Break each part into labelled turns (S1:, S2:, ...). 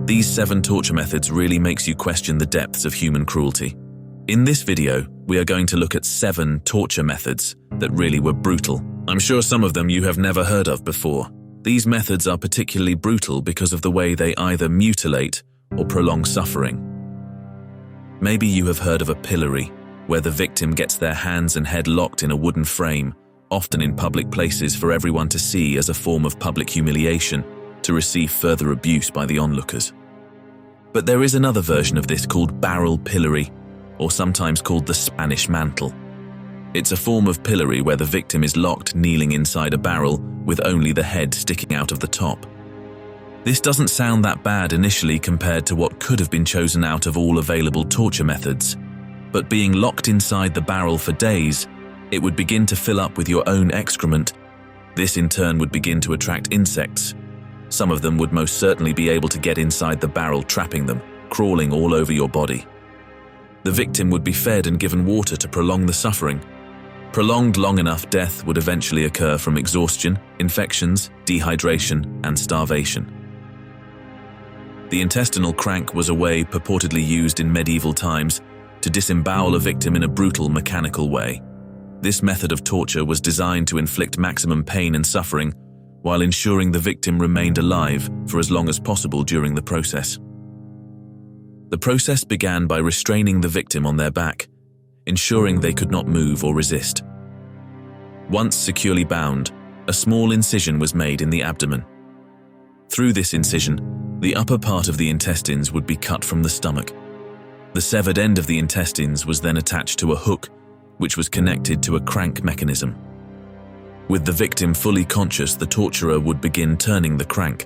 S1: These 7 torture methods really makes you question the depths of human cruelty. In this video, we are going to look at 7 torture methods that really were brutal. I'm sure some of them you have never heard of before. These methods are particularly brutal because of the way they either mutilate or prolong suffering. Maybe you have heard of a pillory, where the victim gets their hands and head locked in a wooden frame, often in public places for everyone to see as a form of public humiliation, to receive further abuse by the onlookers. But there is another version of this called barrel pillory, or sometimes called the Spanish mantle. It's a form of pillory where the victim is locked kneeling inside a barrel with only the head sticking out of the top. This doesn't sound that bad initially compared to what could have been chosen out of all available torture methods, but being locked inside the barrel for days, it would begin to fill up with your own excrement. This in turn would begin to attract insects. Some of them would most certainly be able to get inside the barrel, trapping them, crawling all over your body. The victim would be fed and given water to prolong the suffering. Prolonged long enough, death would eventually occur from exhaustion, infections, dehydration, and starvation. The intestinal crank was a way purportedly used in medieval times to disembowel a victim in a brutal, mechanical way. This method of torture was designed to inflict maximum pain and suffering while ensuring the victim remained alive for as long as possible during the process. The process began by restraining the victim on their back, ensuring they could not move or resist. Once securely bound, a small incision was made in the abdomen. Through this incision, the upper part of the intestines would be cut from the stomach. The severed end of the intestines was then attached to a hook, which was connected to a crank mechanism. With the victim fully conscious, the torturer would begin turning the crank.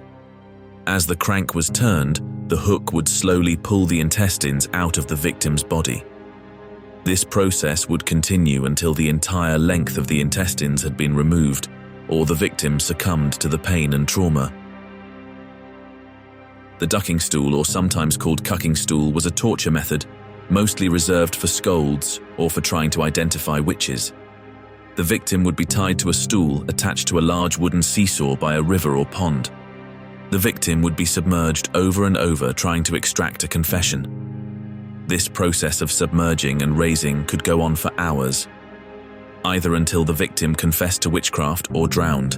S1: As the crank was turned, the hook would slowly pull the intestines out of the victim's body. This process would continue until the entire length of the intestines had been removed, or the victim succumbed to the pain and trauma. The ducking stool, or sometimes called cucking stool, was a torture method mostly reserved for scolds or for trying to identify witches. The victim would be tied to a stool attached to a large wooden seesaw by a river or pond. The victim would be submerged over and over trying to extract a confession. This process of submerging and raising could go on for hours, either until the victim confessed to witchcraft or drowned.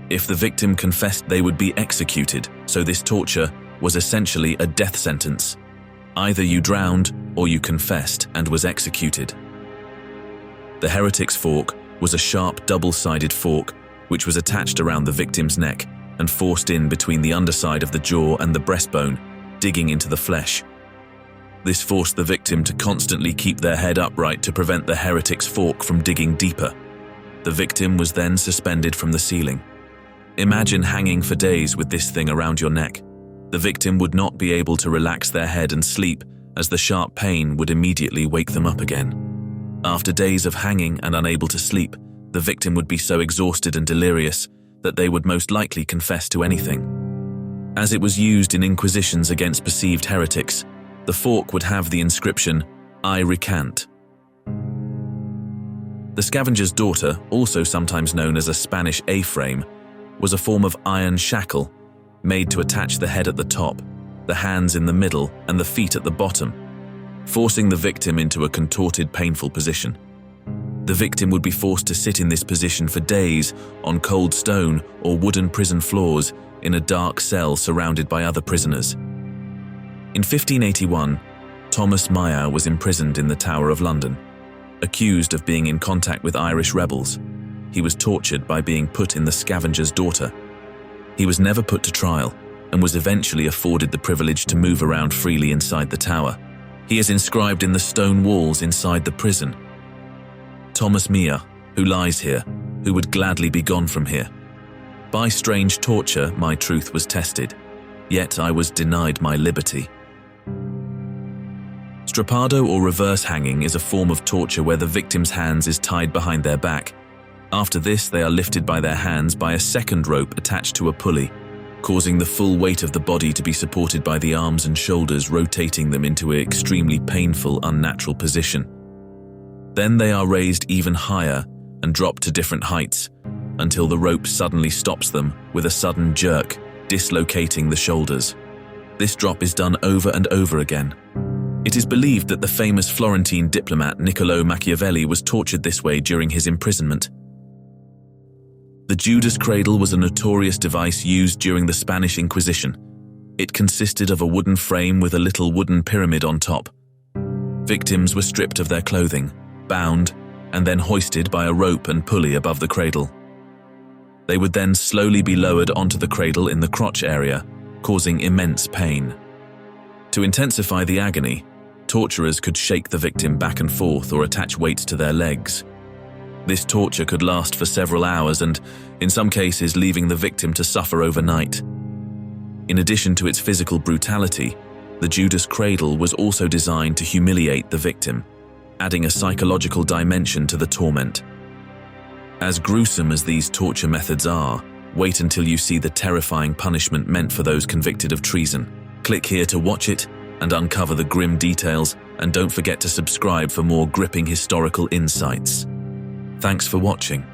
S1: If the victim confessed, they would be executed, so this torture was essentially a death sentence. Either you drowned or you confessed and was executed. The heretic's fork was a sharp double-sided fork which was attached around the victim's neck and forced in between the underside of the jaw and the breastbone, digging into the flesh. This forced the victim to constantly keep their head upright to prevent the heretic's fork from digging deeper. The victim was then suspended from the ceiling. Imagine hanging for days with this thing around your neck. The victim would not be able to relax their head and sleep, as the sharp pain would immediately wake them up again. After days of hanging and unable to sleep, the victim would be so exhausted and delirious that they would most likely confess to anything. As it was used in inquisitions against perceived heretics, the fork would have the inscription, "I recant." The scavenger's daughter, also sometimes known as a Spanish A-frame, was a form of iron shackle made to attach the head at the top, the hands in the middle, and the feet at the bottom, forcing the victim into a contorted, painful position. The victim would be forced to sit in this position for days on cold stone or wooden prison floors in a dark cell surrounded by other prisoners. In 1581, Thomas Meyer was imprisoned in the Tower of London, accused of being in contact with Irish rebels. He was tortured by being put in the scavenger's daughter. He was never put to trial and was eventually afforded the privilege to move around freely inside the tower. He is inscribed in the stone walls inside the prison. Thomas Meyer, who lies here, who would gladly be gone from here. By strange torture, my truth was tested, yet I was denied my liberty. Strappado or reverse hanging is a form of torture where the victim's hands is tied behind their back. After this, they are lifted by their hands by a second rope attached to a pulley, causing the full weight of the body to be supported by the arms and shoulders, rotating them into an extremely painful, unnatural position. Then they are raised even higher and dropped to different heights until the rope suddenly stops them with a sudden jerk, dislocating the shoulders. This drop is done over and over again. It is believed that the famous Florentine diplomat Niccolò Machiavelli was tortured this way during his imprisonment. The Judas cradle was a notorious device used during the Spanish Inquisition. It consisted of a wooden frame with a little wooden pyramid on top. Victims were stripped of their clothing, bound, and then hoisted by a rope and pulley above the cradle. They would then slowly be lowered onto the cradle in the crotch area, causing immense pain. To intensify the agony, torturers could shake the victim back and forth or attach weights to their legs. This torture could last for several hours and, in some cases, leaving the victim to suffer overnight. In addition to its physical brutality, the Judas cradle was also designed to humiliate the victim, adding a psychological dimension to the torment. As gruesome as these torture methods are, wait until you see the terrifying punishment meant for those convicted of treason. Click here to watch it and uncover the grim details, and don't forget to subscribe for more gripping historical insights. Thanks for watching.